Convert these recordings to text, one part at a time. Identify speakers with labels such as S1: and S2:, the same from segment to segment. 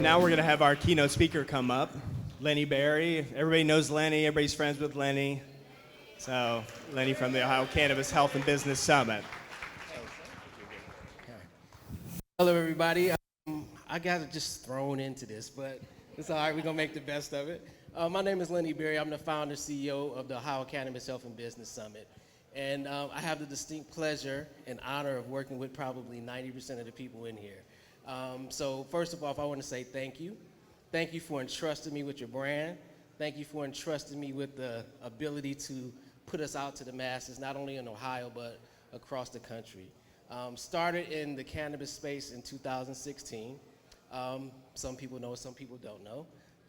S1: now we're going to have our keynote speaker come up, Lenny Berry. Everybody knows Lenny. Everybody's friends with Lenny. So Lenny from the Ohio Cannabis Health and Business Summit.
S2: Hello, everybody. I got just thrown into this, but it's all right. We're going to make the best of it. My name is Lenny Berry. I'm the founder CEO of the Ohio Cannabis Health and Business Summit. And I have the distinct pleasure and honor of working with probably 90% of the people in here. So first of all, I want to say thank you. Thank you for entrusting me with your brand. Thank you for entrusting me with the ability to put us out to the masses, not only in Ohio, but across the country. Started in the cannabis space in 2016. Some people know, some people don't know.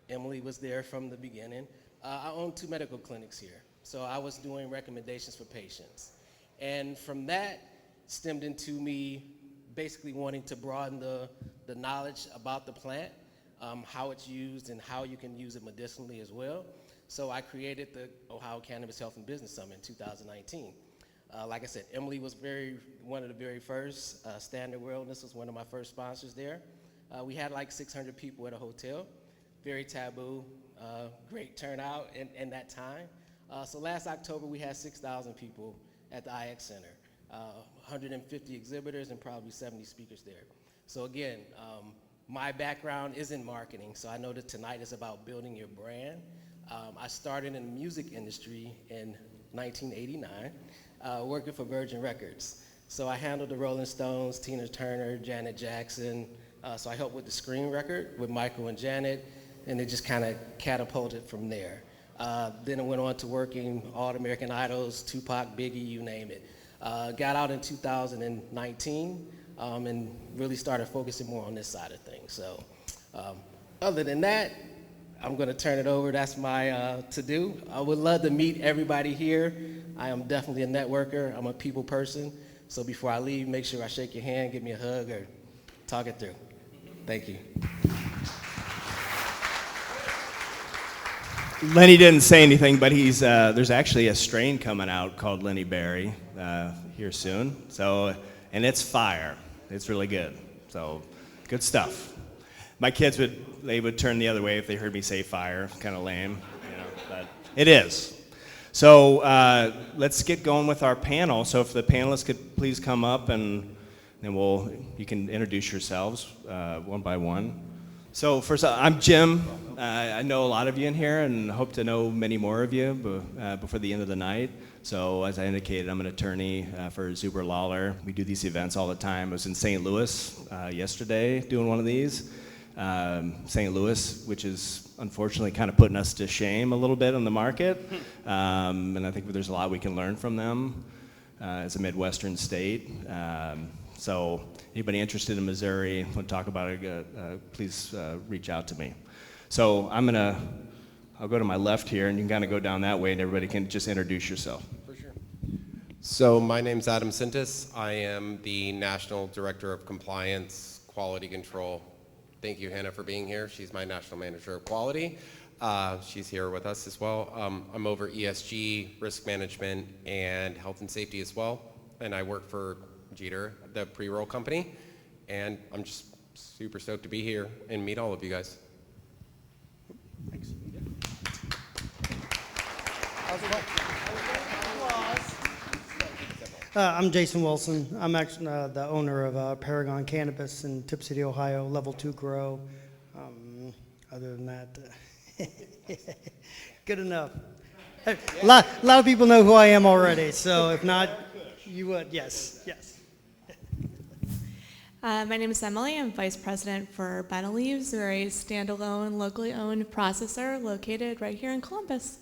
S2: Emilie was there from the beginning. I own 2 medical clinics here, so I was doing recommendations for patients. And from that stemmed into me basically wanting to broaden the knowledge about the plant, how it's used and how you can use it medicinally as well. So I created the Ohio Cannabis Health and Business Summit in 2019. Like I said, Emilie was one of the very first. Standard Wellness was one of my first sponsors there. We had like 600 people at a hotel. Very taboo, great turnout in that time. So last October we had 6,000 people at the Ickes Center, 150 exhibitors and probably 70 speakers there. So again, my background is in marketing, so I know that tonight is about building your brand. I started in the music industry in 1989, working for Virgin Records. So I handled the Rolling Stones, Tina Turner, Janet Jackson. So I helped with the Scream record with Michael and Janet, and it just kind of catapulted from there. Then I went on to working All American Idols, Tupac, Biggie, you name it. Got out in 2019 and really started focusing more on this side of things. So other than that, I'm going to turn it over. That's my to-do. I would love to meet everybody here. I am definitely a networker. I'm a people person. So before I leave, make sure I shake your hand, give me a hug, or talk it through. Thank you.
S1: Lenny didn't say anything, but there's actually a strain coming out called Lenny Berry here soon. So, and it's fire. It's really good. So, good stuff. My kids would turn the other way if they heard me say fire. Kind of lame, but it is. So let's get going with our panel. So if the panelists could please come up and then you can introduce yourselves one by one. So first, I'm Jim. I know a lot of you in here and hope to know many more of you before the end of the night. So as I indicated, I'm an attorney for Zuber, Lawler. We do these events all the time. I was in St. Louis yesterday doing one of these. St. Louis, which is unfortunately kind of putting us to shame a little bit on the market. And I think there's a lot we can learn from them as a Midwestern state. So anybody interested in Missouri, want to talk about it, please reach out to me. So I'll go to my left here, and you can kind of go down that way, and everybody can just introduce yourself.
S3: For sure. So my name's Adam Cintas. I am the National Director of Compliance, Quality Control. Thank you, Hannah, for being here. She's my National Manager of Quality. She's here with us as well. I'm over ESG, risk management, and health and safety as well. And I work for Jeeter, the pre-roll company. And I'm just super stoked to be here and meet all of you guys. Thanks.
S4: I'm Jason Wilson. I'm actually the owner of Paragon Cannabis in Tip City, Ohio, level 2 grow. Other than that, good enough. A lot of people know who I am already, so if not, you would. Yes.
S5: My name is Emilie. I'm Vice President for BeneLeaves. We're a standalone, locally owned processor located right here in Columbus.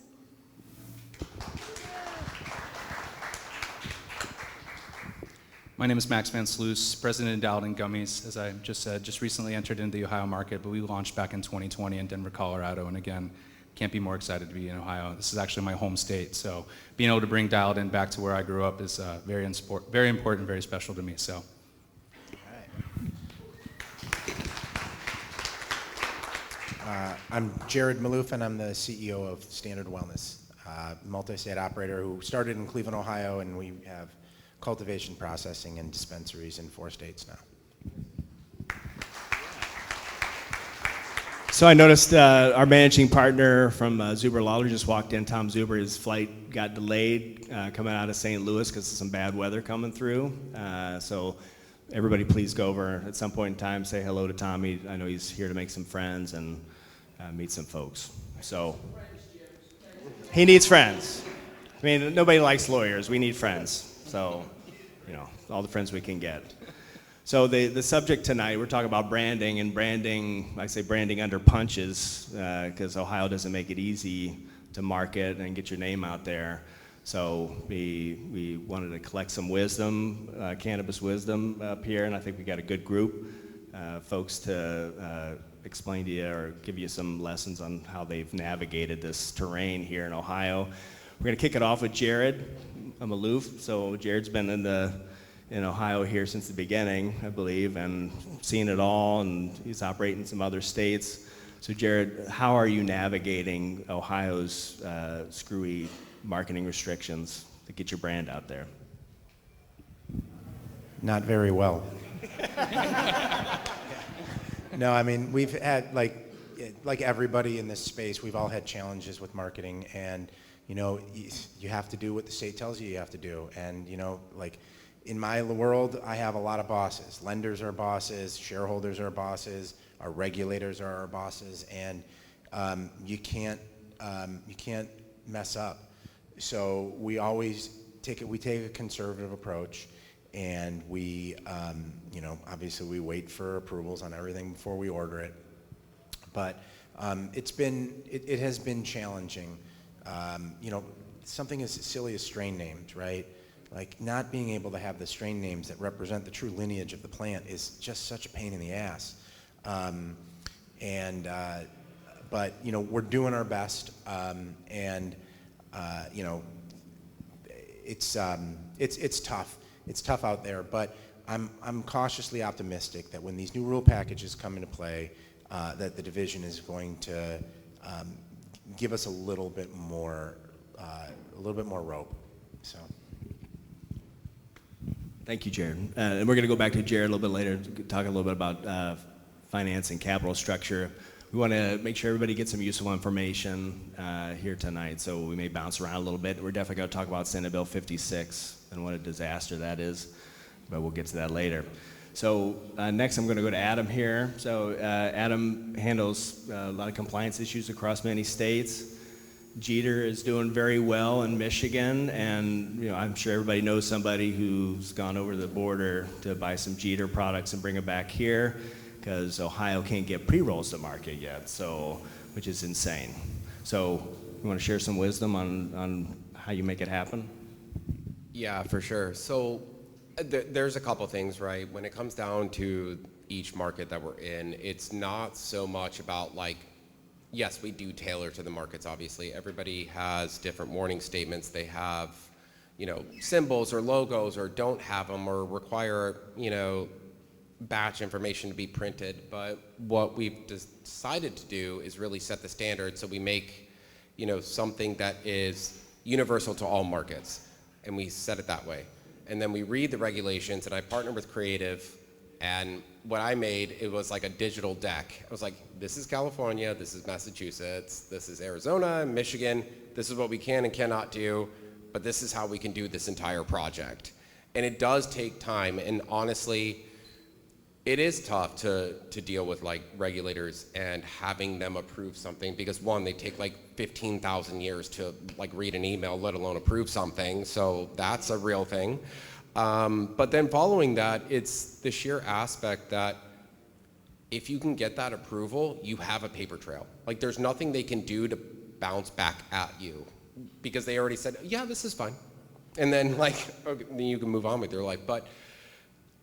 S6: My name is Max Vansluys, President and Dowd and Gummies. As I just said, just recently entered into the Ohio market, but we launched back in 2020 in Denver, Colorado, and again, can't be more excited to be in Ohio. This is actually my home state, so being able to bring Dowd in back to where I grew up is very important, very special to me. So.
S7: I'm Jared Maloof, and I'm the CEO of Standard Wellness, multi-state operator who started in Cleveland, Ohio, and we have cultivation, processing, and dispensaries in 4 states now.
S1: So I noticed our managing partner from Zuber, Lawler, just walked in. Tom Zuber, his flight got delayed coming out of St. Louis because of some bad weather coming through. So everybody please go over at some point in time, say hello to Tommy. I know he's here to make some friends and meet some folks. So he needs friends. I mean, nobody likes lawyers. We need friends. So, you know, all the friends we can get. So the subject tonight, we're talking about branding, and branding, I say branding under punches, because Ohio doesn't make it easy to market and get your name out there. So we wanted to collect some wisdom, cannabis wisdom up here, and I think we got a good group, folks to explain to you or give you some lessons on how they've navigated this terrain here in Ohio. We're gonna kick it off with Jared Maloof. So Jared's been in Ohio here since the beginning, I believe, and seen it all, and he's operating in some other states. So Jared, how are you navigating Ohio's screwy marketing restrictions to get your brand out there?
S7: Not very well. No, I mean, we've had, like everybody in this space, we've all had challenges with marketing, and, you know, you have to do what the state tells you have to do. And, you know, like, in my world, I have a lot of bosses. Lenders are bosses, shareholders are bosses, our regulators are our bosses, and you can't mess up. So we always take a conservative approach, and we, you know, obviously we wait for approvals on everything before we order it. But it has been challenging. You know, something as silly as strain names, right? Like, not being able to have the strain names that represent the true lineage of the plant is just such a pain in the ass. But, you know, we're doing our best, and, you know, it's tough. It's tough out there, but I'm cautiously optimistic that when these new rule packages come into play, that the division is going to give us a little bit more rope. So.
S1: Thank you, Jared. And we're going to go back to Jared a little bit later, talk a little bit about finance and capital structure. We want to make sure everybody gets some useful information here tonight, so we may bounce around a little bit. We're definitely going to talk about Senate Bill 56 and what a disaster that is, but we'll get to that later. So next I'm going to go to Adam here. So Adam handles a lot of compliance issues across many states. Jeeter is doing very well in Michigan, and you know, I'm sure everybody knows somebody who's gone over the border to buy some Jeeter products and bring them back here, because Ohio can't get pre-rolls to market yet, so, which is insane. So you want to share some wisdom on how you make it happen?
S3: Yeah, for sure. So there's a couple things, right? When it comes down to each market that we're in, it's not so much about, like, yes, we do tailor to the markets, obviously. Everybody has different warning statements. They have, you know, symbols or logos, or don't have them, or require, you know, batch information to be printed. But what we've decided to do is really set the standard, so we make, you know, something that is universal to all markets, and we set it that way. And then we read the regulations, and I partner with Creative, and what I made, it was like a digital deck. I was like, this is California, this is Massachusetts, this is Arizona, Michigan, this is what we can and cannot do, but this is how we can do this entire project. And it does take time, and honestly, it is tough to deal with, like, regulators and having them approve something, because one, they take like 15,000 years to, like, read an email, let alone approve something, so that's a real thing. But then following that, it's the sheer aspect that if you can get that approval, you have a paper trail. Like, there's nothing they can do to bounce back at you, because they already said, yeah, this is fine. And then, like, okay, then you can move on with your life. But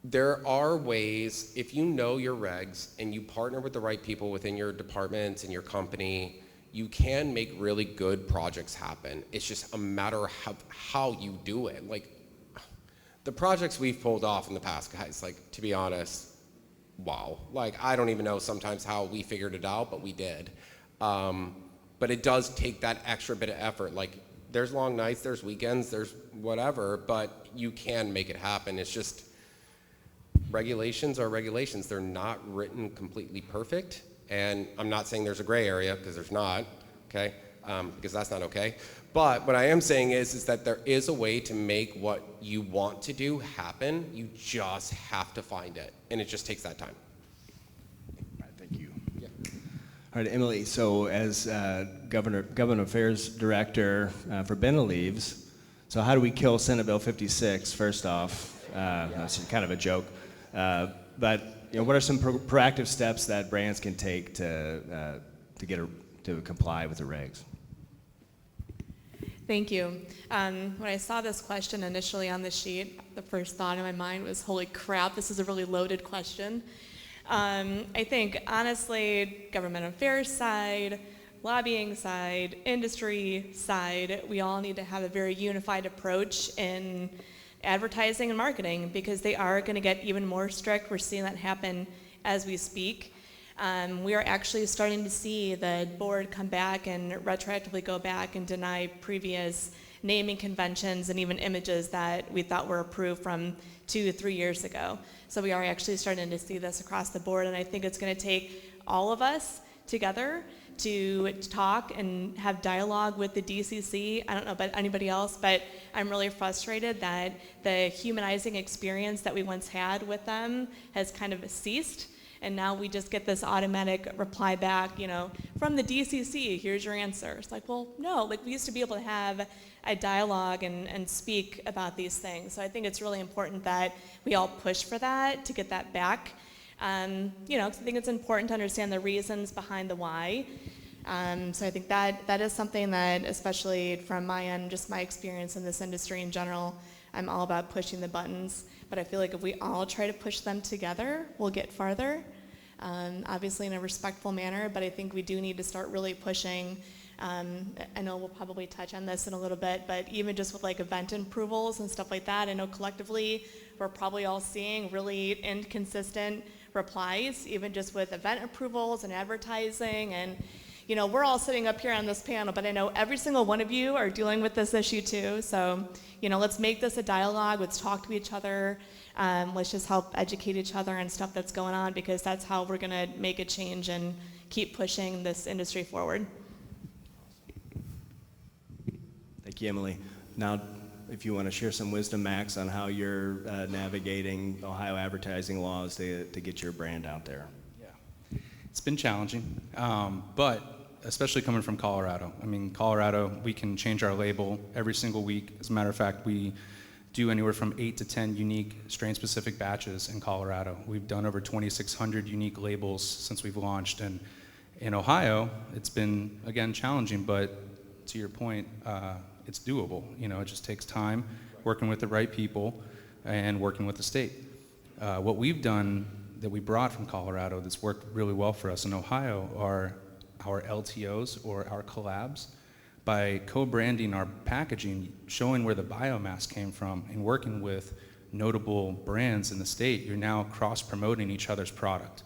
S3: there are ways, if you know your regs and you partner with the right people within your departments and your company, you can make really good projects happen. It's just a matter of how you do it. Like, the projects we've pulled off in the past, guys, like, to be honest, wow. Like, I don't even know sometimes how we figured it out, but we did. But it does take that extra bit of effort. Like, there's long nights, there's weekends, there's whatever, but you can make it happen. It's just, regulations are regulations. They're not written completely perfect, And I'm not saying there's a gray area, because there's not, okay? Because that's not okay. But what I am saying is that there is a way to make what you want to do happen. You just have to find it, and it just takes that time.
S1: All right, thank you. Yeah. All right, Emilie, so as Government Affairs Director for BeneLeaves, so how do we kill Senate Bill 56, first off? That's kind of a joke. But what are some proactive steps that brands can take to comply with the regs?
S5: Thank you. When I saw this question initially on the sheet, the first thought in my mind was, holy crap, this is a really loaded question. I think, honestly, government affairs side, lobbying side, industry side, we all need to have a very unified approach in advertising and marketing, because they are going to get even more strict. We're seeing that happen as we speak. We are actually starting to see the board come back and retroactively go back and deny previous naming conventions and even images that we thought were approved from 2 to 3 years ago. So we are actually starting to see this across the board, and I think it's going to take all of us together to talk and have dialogue with the DCC. I don't know about anybody else, but I'm really frustrated that the humanizing experience that we once had with them has kind of ceased. And now we just get this automatic reply back, from the DCC, here's your answer. It's like, well, no, we used to be able to have a dialogue and speak about these things. So I think it's really important that we all push for that, to get that back. 'Cause I think it's important to understand the reasons behind the why. So I think that is something that, especially from my end, just my experience in this industry in general, I'm all about pushing the buttons. But I feel like if we all try to push them together, we'll get farther. Obviously in a respectful manner, but I think we do need to start really pushing. I know we'll probably touch on this in a little bit, but even just with event approvals and stuff like that, I know collectively we're probably all seeing really inconsistent replies, even just with event approvals and advertising. And we're all sitting up here on this panel, but I know every single one of you are dealing with this issue too. So, let's make this a dialogue. Let's talk to each other. Let's just help educate each other on stuff that's going on, because that's how we're going to make a change and keep pushing this industry forward.
S1: Thank you, Emilie. Now, if you want to share some wisdom, Max, on how you're navigating Ohio advertising laws to get your brand out there.
S6: Yeah, it's been challenging, but especially coming from Colorado. I mean, Colorado, we can change our label every single week. As a matter of fact, we do anywhere from 8 to 10 unique strain-specific batches in Colorado. We've done over 2,600 unique labels since we've launched. And in Ohio, it's been, again, challenging, but to your point, it's doable. It just takes time, working with the right people, and working with the state. What we've done that we brought from Colorado that's worked really well for us in Ohio are our LTOs, or our collabs. By co-branding our packaging, showing where the biomass came from, and working with notable brands in the state, you're now cross-promoting each other's product.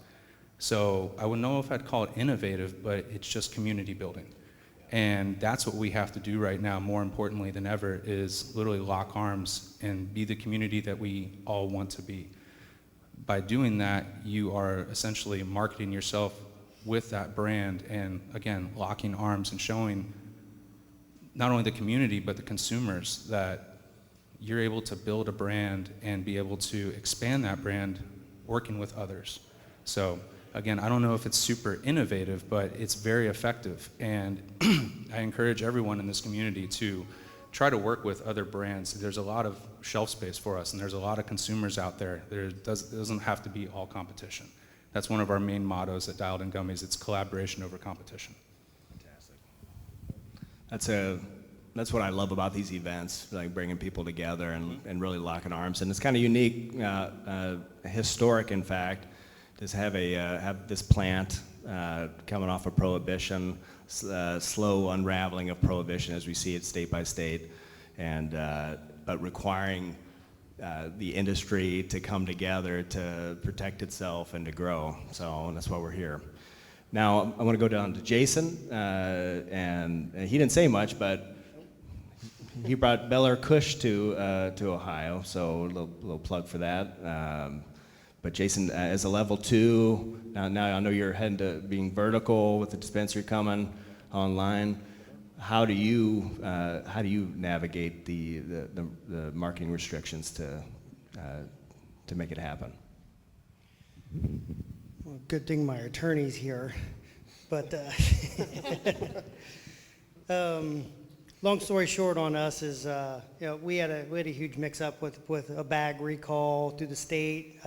S6: So I wouldn't know if I'd call it innovative, but it's just community building. And that's what we have to do right now, more importantly than ever, is literally lock arms and be the community that we all want to be. By doing that, you are essentially marketing yourself with that brand, and again, locking arms and showing not only the community but the consumers that you're able to build a brand and be able to expand that brand working with others. So again, I don't know if it's super innovative, but it's very effective, and I encourage everyone in this community to try to work with other brands. There's a lot of shelf space for us, and there's a lot of consumers out there. It doesn't have to be all competition. That's one of our main mottos at Dialed In Gummies. It's collaboration over competition.
S1: Fantastic. That's what I love about these events, bringing people together and really locking arms. And it's kind of unique, historic, in fact, to have this plant coming off of prohibition, slow unraveling of prohibition as we see it state by state, but requiring the industry to come together to protect itself and to grow. So that's why we're here. Now I want to go down to Jason, and he didn't say much, but he brought Bel Air Kush to Ohio, so a little plug for that. But Jason, as a level 2, now I know you're heading to being vertical with the dispensary coming online. How do you navigate the marketing restrictions to make it happen?
S4: Well, good thing my attorney's here, but long story short on us is, we had a huge mix-up with a bag recall through the state.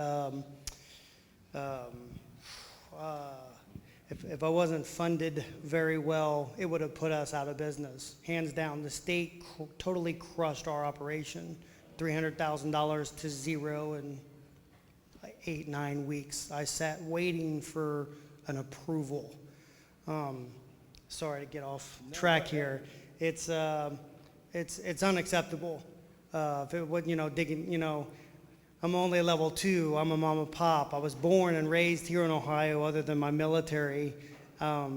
S4: If I wasn't funded very well, it would have put us out of business. Hands down, the state totally crushed our operation. $300,000 to zero in 8-9 weeks. I sat waiting for an approval. Sorry to get off track here. It's unacceptable. If it would, digging, I'm only a level 2. I'm a mom and pop. I was born and raised here in Ohio, other than my military. I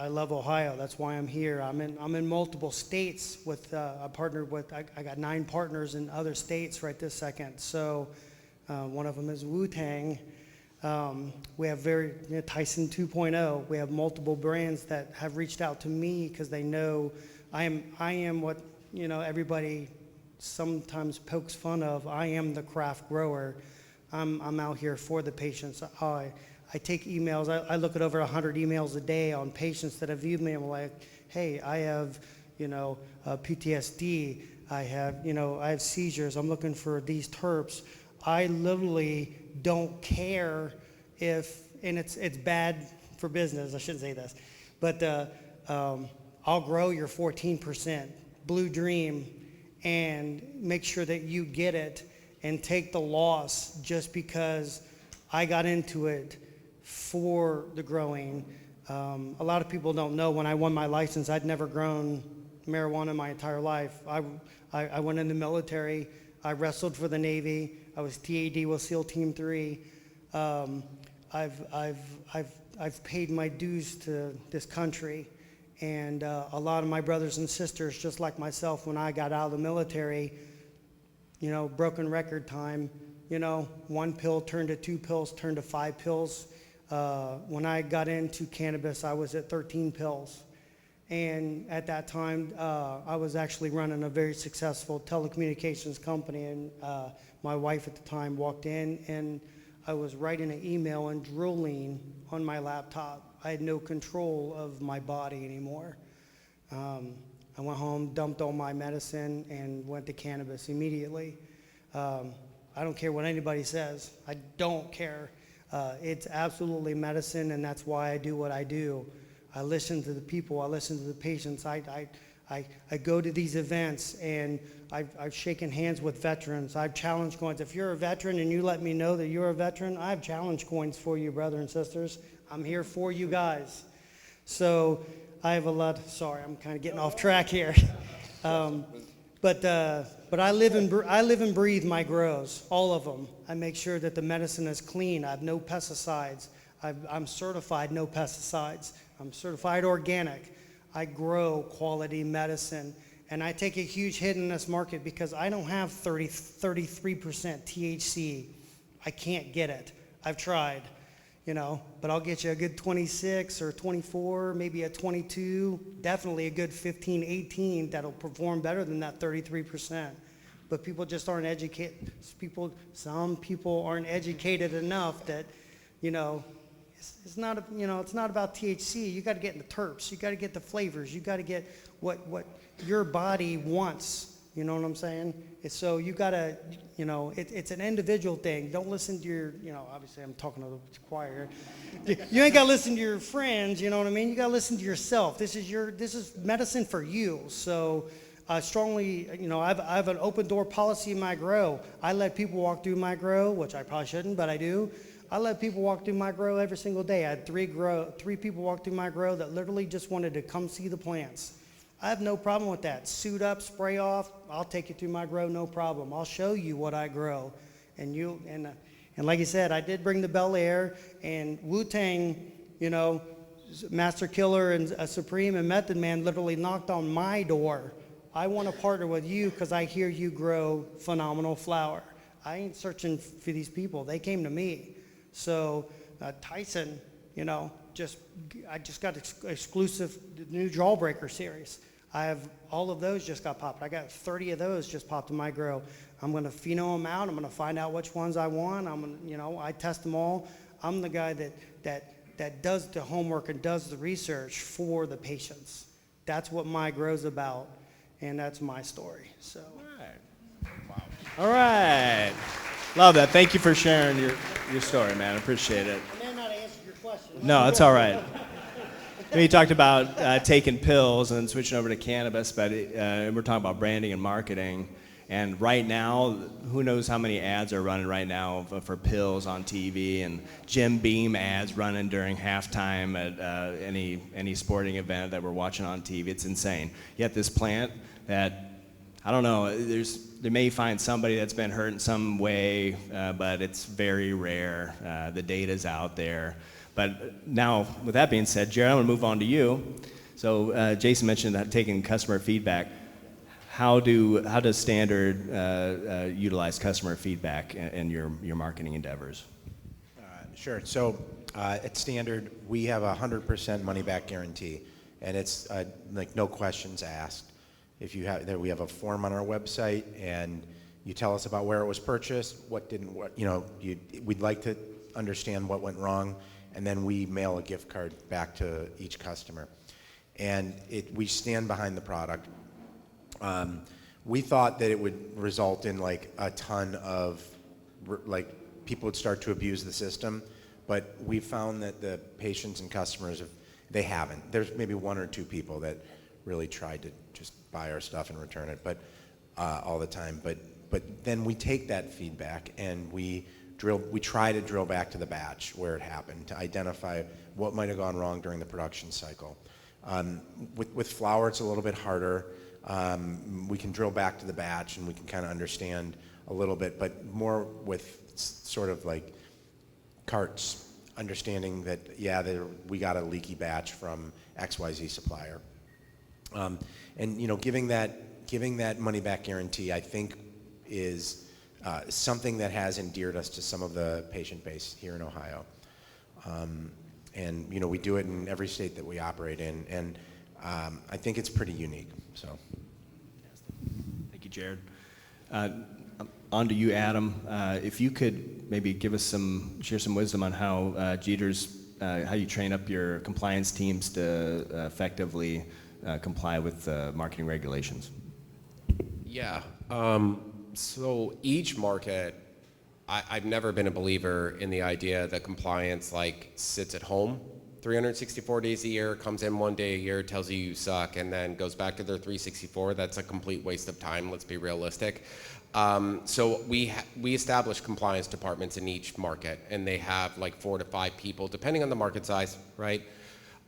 S4: love Ohio. That's why I'm here. I'm in multiple states with I partnered with. I got 9 partners in other states right this second. So one of them is Wu-Tang. We have Tyson 2.0. We have multiple brands that have reached out to me because they know I am what everybody sometimes pokes fun of. I am the craft grower. I'm out here for the patients. I take emails. I look at over 100 emails a day on patients that have viewed me. I'm like, hey, I have PTSD. I have seizures. I'm looking for these terps. I literally don't care if, and it's bad for business. I shouldn't say this, but I'll grow your 14% Blue Dream and make sure that you get it and take the loss just because I got into it for the growing. A lot of people don't know when I won my license, I'd never grown marijuana my entire life. I went in the military. I wrestled for the Navy. I was TAD with SEAL Team 3. I've paid my dues to this country. And a lot of my brothers and sisters, just like myself, when I got out of the military, broken record time, 1 pill turned to 2 pills, turned to 5 pills. When I got into cannabis, I was at 13 pills. And at that time, I was actually running a very successful telecommunications company. And my wife at the time walked in, and I was writing an email and drooling on my laptop. I had no control of my body anymore. I went home, dumped all my medicine, and went to cannabis immediately. I don't care what anybody says. I don't care. It's absolutely medicine, and that's why I do what I do. I listen to the people. I listen to the patients. I go to these events, and I've shaken hands with veterans. I've challenge coins. If you're a veteran and you let me know that you're a veteran, I have challenge coins for you, brother and sisters. I'm here for you guys. So I have a lot. Sorry, I'm kind of getting off track here. But I live and breathe my grows, all of them. I make sure that the medicine is clean. I have no pesticides. I'm certified no pesticides. I'm certified organic. I grow quality medicine. And I take a huge hit in this market because I don't have 33% THC. I can't get it. I've tried, but I'll get you a good 26 or 24, maybe a 22, definitely a good 15, 18 that'll perform better than that 33%. But people just aren't educated. Some people aren't educated enough that, it's not about THC. You got to get in the terps. You got to get the flavors. You got to get what your body wants. You know what I'm saying? So you got to, it's an individual thing. Don't listen to your, obviously I'm talking to the choir. You ain't got to listen to your friends, you know what I mean? You got to listen to yourself. This is medicine for you. So I strongly, I have an open door policy in my grow. I let people walk through my grow, which I probably shouldn't, but I do. I let people walk through my grow every single day. I had three people walk through my grow that literally just wanted to come see the plants. I have no problem with that. Suit up, spray off. I'll take you through my grow, no problem. I'll show you what I grow, and like you said, I did bring the Bel Air and Wu-Tang. Master Killer and Supreme and Method Man literally knocked on my door. I want to partner with you because I hear you grow phenomenal flower. I ain't searching for these people. They came to me. So Tyson, you know, I just got exclusive the new Jawbreaker series. I have all of those just got popped. I got 30 of those just popped in my grow. I'm going to pheno them out. I'm going to find out which ones I want. I'm going to, you know, I test them all. I'm the guy that does the homework and does the research for the patients. That's what my grow's about, and that's my story. So.
S1: All right. Love that. Thank you for sharing your story, man. I appreciate it.
S4: I may not have answered your question.
S1: No, it's all right. You talked about taking pills and switching over to cannabis, but we're talking about branding and marketing. And right now, who knows how many ads are running right now for pills on TV, and Jim Beam ads running during halftime at any sporting event that we're watching on TV. It's insane. Yet this plant that, I don't know, they may find somebody that's been hurt in some way, but it's very rare. The data's out there. But now, with that being said, Jared, I'm going to move on to you. So Jason mentioned that taking customer feedback. How does Standard utilize customer feedback in your marketing endeavors?
S7: Sure. So at Standard, we have a 100% money-back guarantee, and it's like no questions asked. If you have, we have a form on our website, and you tell us about where it was purchased, what didn't, we'd like to understand what went wrong, and then we mail a gift card back to each customer. And we stand behind the product. We thought that it would result in like a ton of, like, people would start to abuse the system, but we found that the patients and customers, they haven't. There's maybe one or two people that really tried to just buy our stuff and return it, but all the time. But then we take that feedback and we try to drill back to the batch where it happened to identify what might have gone wrong during the production cycle. With flour, it's a little bit harder. We can drill back to the batch and we can kind of understand a little bit, but more with sort of like carts, understanding that, yeah, we got a leaky batch from XYZ supplier. And giving that money back guarantee, I think, is something that has endeared us to some of the patient base here in Ohio. And we do it in every state that we operate in, and I think it's pretty unique. So,
S1: thank you, Jared. On to you, Adam. If you could maybe share some wisdom on how how you train up your compliance teams to effectively comply with marketing regulations.
S3: Yeah. So each market, I've never been a believer in the idea that compliance sits at home 364 days a year, comes in one day a year, tells you suck, and then goes back to their 364. That's a complete waste of time. Let's be realistic. So we establish compliance departments in each market, and they have 4 to 5 people, depending on the market size, right?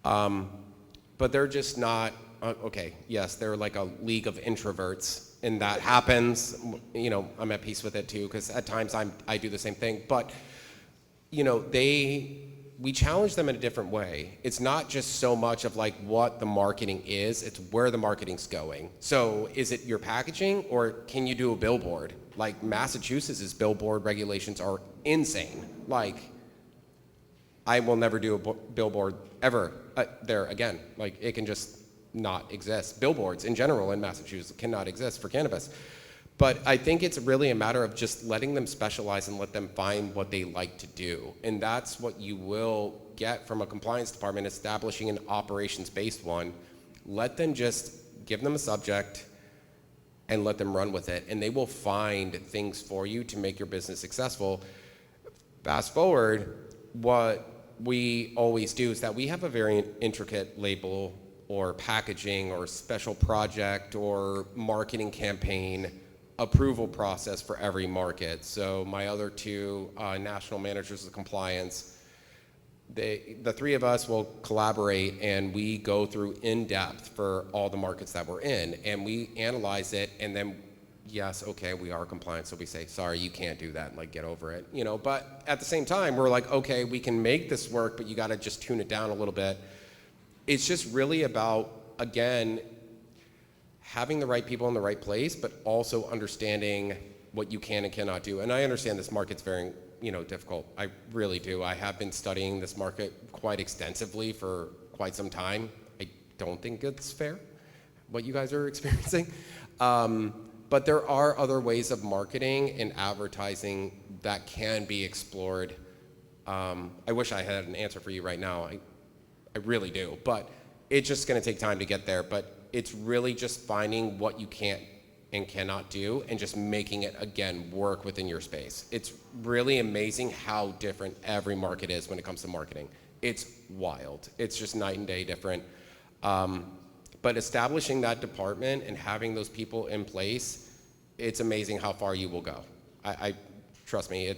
S3: But they're just not, okay, yes, they're like a league of introverts, and that happens. I'm at peace with it too, because at times I do the same thing. But we challenge them in a different way. It's not just so much of what the marketing is, it's where the marketing's going. So is it your packaging, or can you do a billboard? Massachusetts' billboard regulations are insane. I will never do a billboard ever there again. It can just not exist. Billboards in general in Massachusetts cannot exist for cannabis. But I think it's really a matter of just letting them specialize and let them find what they like to do. And that's what you will get from a compliance department, establishing an operations-based one. Let them give them a subject and let them run with it. And they will find things for you to make your business successful. Fast forward, what we always do is that we have a very intricate label or packaging or special project or marketing campaign approval process for every market. So my other 2 national managers of compliance, the 3 of us will collaborate, and we go through in depth for all the markets that we're in, and we analyze it, and then yes, okay, we are compliant, so we say, sorry, you can't do that, get over it, but at the same time, we're okay, we can make this work, but you gotta just tune it down a little bit. It's just really about, again, having the right people in the right place, but also understanding what you can and cannot do. And I understand this market's very, difficult. I really do. I have been studying this market quite extensively for quite some time. I don't think it's fair, what you guys are experiencing. But there are other ways of marketing and advertising that can be explored. I wish I had an answer for you right now. I really do. But it's just going to take time to get there. But it's really just finding what you can't and cannot do and just making it, again, work within your space. It's really amazing how different every market is when it comes to marketing. It's wild. It's just night and day different. But establishing that department and having those people in place, it's amazing how far you will go. I trust me,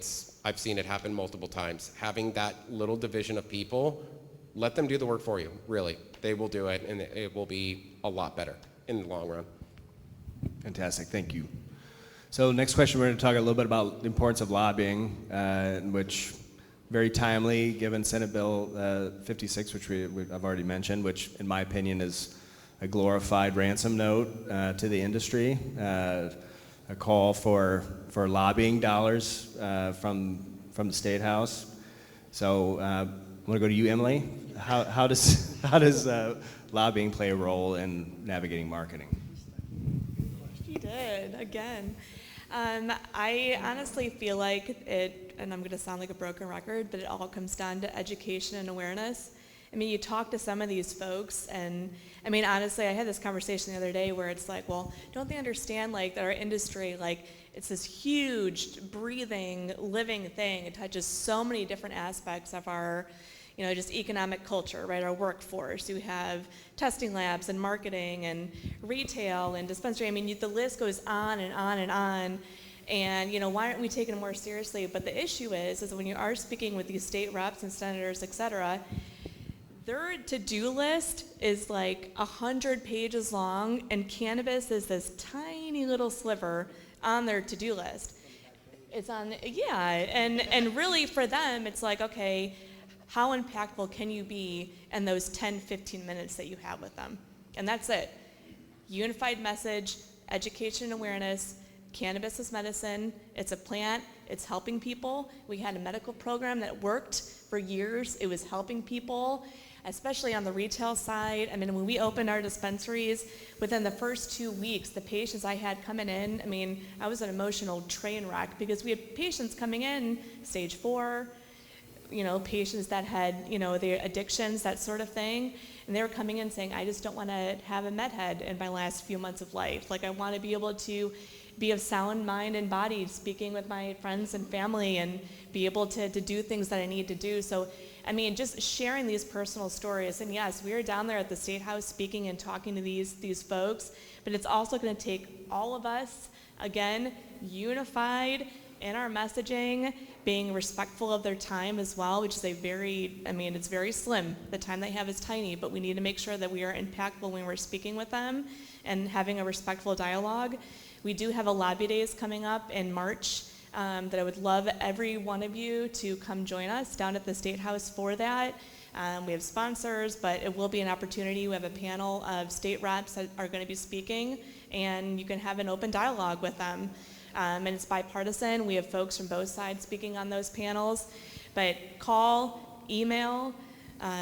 S3: I've seen it happen multiple times. Having that little division of people, let them do the work for you, really. They will do it, and it will be a lot better in the long run.
S1: Fantastic, thank you. So next question, we're going to talk a little bit about the importance of lobbying, which very timely given Senate Bill 56, which I've already mentioned, which in my opinion is a glorified ransom note to the industry, a call for lobbying dollars from the State House. So I want to go to you, Emilie. How does lobbying play a role in navigating marketing?
S5: She did, again. I honestly feel like it, and I'm going to sound like a broken record, but it all comes down to education and awareness. I mean, you talk to some of these folks, and I mean, honestly, I had this conversation the other day where it's like, well, don't they understand, like, that our industry, like, it's this huge, breathing, living thing. It touches so many different aspects of our, just economic culture, right? Our workforce. You have testing labs and marketing and retail and dispensary. I mean, the list goes on and on and on. And, why aren't we taking it more seriously? But the issue is when you are speaking with these state reps and senators, et cetera, their to-do list is like 100 pages long, and cannabis is this tiny little sliver on their to-do list. It's on, and really for them, it's like, okay, how impactful can you be in those 10, 15 minutes that you have with them? And that's it. Unified message, education and awareness. Cannabis is medicine. It's a plant. It's helping people. We had a medical program that worked for years. It was helping people, especially on the retail side. I mean, when we opened our dispensaries, within the first 2 weeks, the patients I had coming in, I mean, I was an emotional train wreck because we had patients coming in, stage 4, patients that had, their addictions, that sort of thing. And they were coming in saying, I just don't want to have a med head in my last few months of life. Like, I want to be able to be of sound mind and body, speaking with my friends and family and be able to do things that I need to do. So, I mean, just sharing these personal stories. And yes, we are down there at the State House speaking and talking to these folks, but it's also going to take all of us, again, unified in our messaging, being respectful of their time as well, which is it's very slim. The time they have is tiny, but we need to make sure that we are impactful when we're speaking with them and having a respectful dialogue. We do have a lobby days coming up in March that I would love every one of you to come join us down at the State House for that. We have sponsors, but it will be an opportunity. We have a panel of state reps that are going to be speaking, and you can have an open dialogue with them. And it's bipartisan. We have folks from both sides speaking on those panels. But call, email,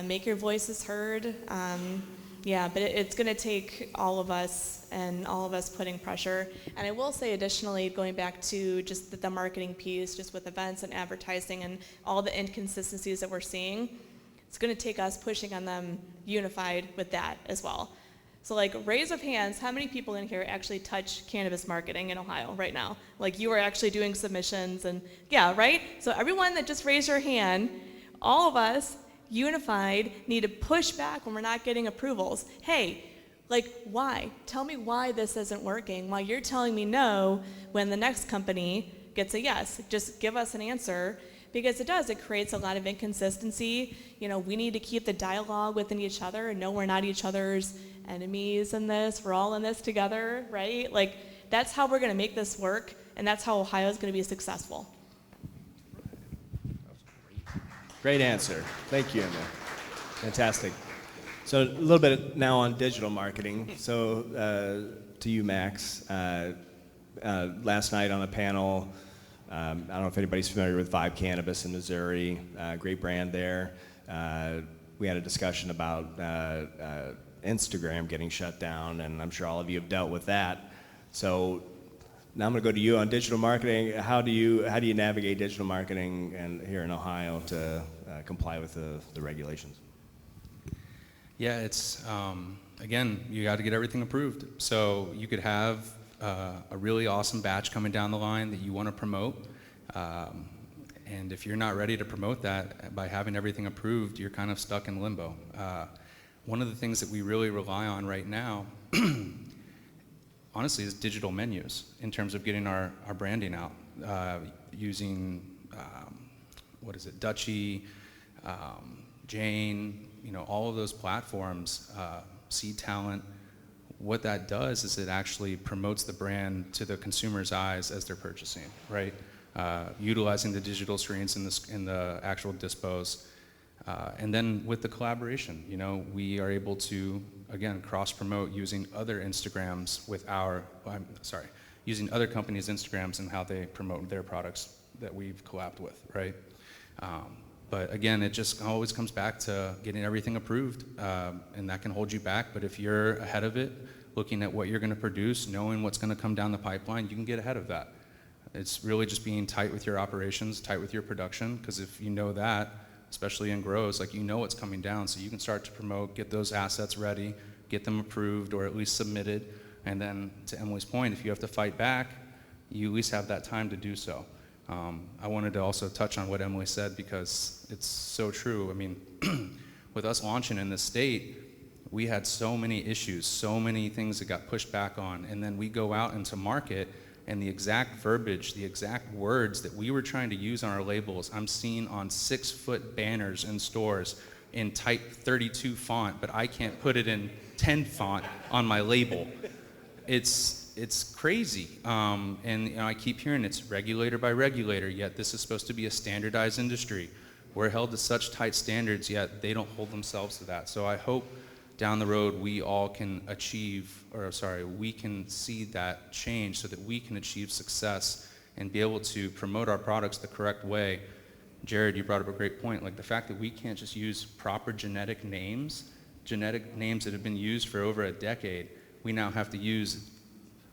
S5: make your voices heard. But it's going to take all of us and all of us putting pressure. And I will say additionally, going back to just the marketing piece, just with events and advertising and all the inconsistencies that we're seeing, it's going to take us pushing on them unified with that as well. So like, raise of hands, how many people in here actually touch cannabis marketing in Ohio right now? Like, you are actually doing submissions and, yeah, right? So everyone that just raised your hand, all of us, unified, need to push back when we're not getting approvals. Hey, like, why? Tell me why this isn't working, why you're telling me no when the next company gets a yes. Just give us an answer, because it creates a lot of inconsistency. We need to keep the dialogue within each other and know we're not each other's enemies in this. We're all in this together, right? Like, that's how we're going to make this work, and that's how Ohio is going to be successful.
S1: Great answer. Thank you, Emma. Fantastic. So a little bit now on digital marketing. So to you, Max, last night on a panel. I don't know if anybody's familiar with Vibe Cannabis in Missouri, great brand there. We had a discussion about Instagram getting shut down, and I'm sure all of you have dealt with that. So now I'm going to go to you on digital marketing. How do you navigate digital marketing and here in Ohio to comply with the regulations?
S6: Yeah, it's, again, you got to get everything approved. So you could have a really awesome batch coming down the line that you want to promote. And if you're not ready to promote that by having everything approved, you're kind of stuck in limbo. One of the things that we really rely on right now, honestly, is digital menus in terms of getting our branding out, using, Dutchie, Jane, all of those platforms, Seed Talent. What that does is it actually promotes the brand to the consumer's eyes as they're purchasing, right? Utilizing the digital screens in the actual dispos. And then with the collaboration, we are able to, again, cross-promote using other Instagrams using other companies' Instagrams and how they promote their products that we've collabed with, right? But again, it just always comes back to getting everything approved, and that can hold you back. But if you're ahead of it, looking at what you're going to produce, knowing what's going to come down the pipeline, you can get ahead of that. It's really just being tight with your operations, tight with your production, because if you know that, especially in grows, what's coming down, so you can start to promote, get those assets ready, get them approved or at least submitted, and then to Emilie's point, if you have to fight back, you at least have that time to do so. I wanted to also touch on what Emilie said because it's so true. I mean, with us launching in this state, we had so many issues, so many things that got pushed back on, and then we go out into market and the exact verbiage, the exact words that we were trying to use on our labels, I'm seeing on 6-foot banners in stores in type 32 font, but I can't put it in 10 font on my label. It's crazy, and I keep hearing it's regulator by regulator, yet this is supposed to be a standardized industry. We're held to such tight standards, yet they don't hold themselves to that. So I hope down the road we all can we can see that change so that we can achieve success and be able to promote our products the correct way. Jared, you brought up a great point, the fact that we can't just use proper genetic names that have been used for over a decade. We now have to use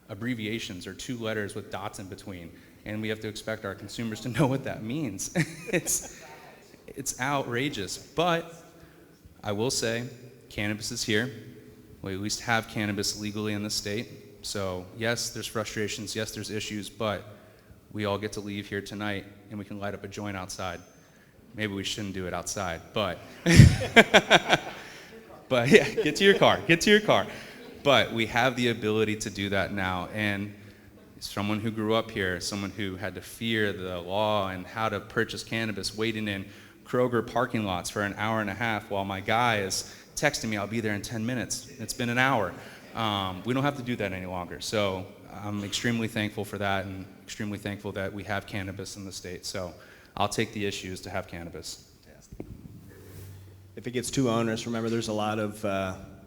S6: abbreviations or 2 letters with dots in between, and we have to expect our consumers to know what that means. It's outrageous, but I will say cannabis is here. We at least have cannabis legally in the state. So yes, there's frustrations, yes, there's issues, but we all get to leave here tonight and we can light up a joint outside. Maybe we shouldn't do it outside, but but yeah, get to your car. But we have the ability to do that now, and someone who grew up here, someone who had to fear the law and how to purchase cannabis, waiting in Kroger parking lots for an hour and a half while my guy is texting me, I'll be there in 10 minutes. It's been an hour. We don't have to do that any longer. So I'm extremely thankful for that and extremely thankful that we have cannabis in the state. So I'll take the issues to have cannabis.
S1: If it gets too onerous, remember there's a lot of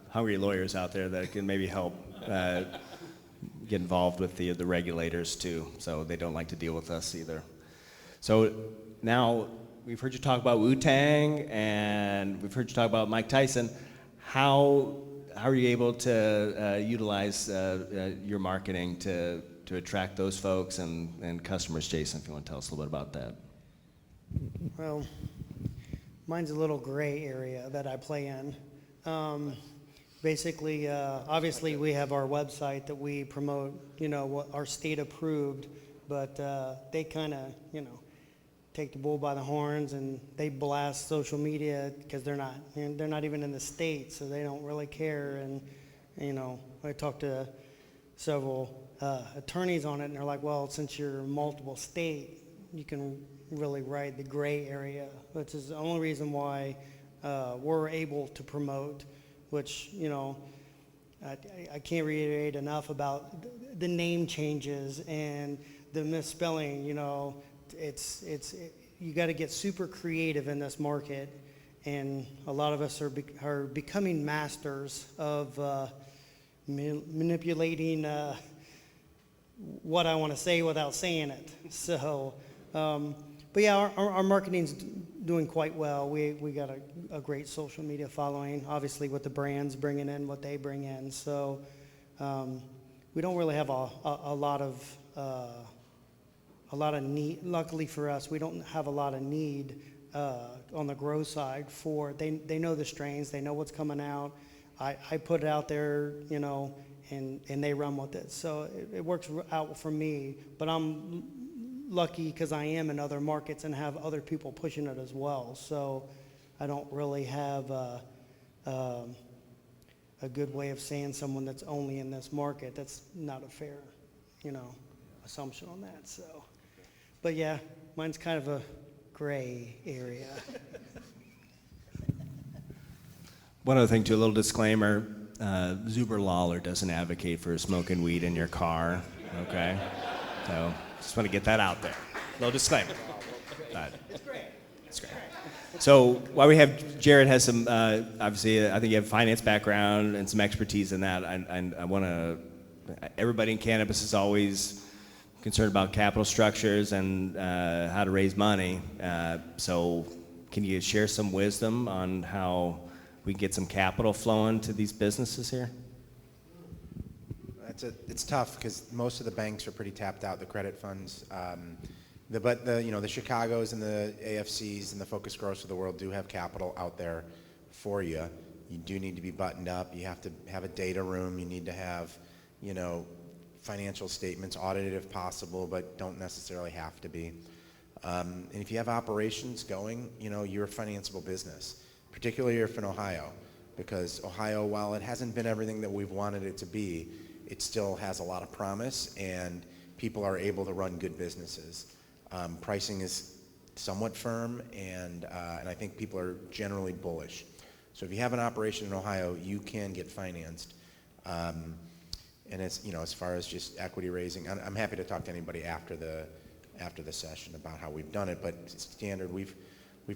S1: hungry lawyers out there that can maybe help get involved with the regulators too, so they don't like to deal with us either. So now we've heard you talk about Wu-Tang and we've heard you talk about Mike Tyson. How are you able to utilize your marketing to attract those folks and customers? Jason, if you want to tell us a little bit about that.
S4: Well, mine's a little gray area that I play in. Basically, obviously we have our website that we promote, what our state approved, but they kind of, take the bull by the horns and they blast social media because they're not even in the state, so they don't really care. And I talked to several attorneys on it, and they're like, well, since you're multiple state, you can really ride the gray area, which is the only reason why we're able to promote, which, I can't reiterate enough about the name changes and the misspelling. You got to get super creative in this market, and a lot of us are becoming masters of manipulating what I want to say without saying it. So, but yeah, our marketing's doing quite well. We got a great social media following, obviously with the brands bringing in what they bring in. So we don't really have a lot of need. Luckily for us, we don't have a lot of need on the grow side for, they know the strains, they know what's coming out. I put it out there, you know, and they run with it. So it works out for me, but I'm lucky because I am in other markets and have other people pushing it as well. So I don't really have a good way of saying someone that's only in this market. That's not a fair, you know, assumption on that. So, but yeah, mine's kind of a gray area.
S1: One other thing too, a little disclaimer, Zuber Lawler doesn't advocate for smoking weed in your car, okay? So just want to get that out there. Little disclaimer. It's great. It's great. So while we have, Jared has some, obviously, I think you have a finance background and some expertise in that. I want to, everybody in cannabis is always concerned about capital structures and how to raise money. So can you share some wisdom on how we get some capital flowing to these businesses here?
S7: It's tough because most of the banks are pretty tapped out, the credit funds. But the Chicagos and the AFCs and the focus growers of the world do have capital out there for you. You do need to be buttoned up. You have to have a data room. You need to have, you know, financial statements audited if possible, but don't necessarily have to be. And if you have operations going, you know, you're a financeable business, particularly if in Ohio, because Ohio, while it hasn't been everything that we've wanted it to be, it still has a lot of promise, and people are able to run good businesses. Pricing is somewhat firm, and I think people are generally bullish. So if you have an operation in Ohio, you can get financed. And it's, you know, as far as just equity raising, I'm happy to talk to anybody after the session about how we've done it. But standard, we've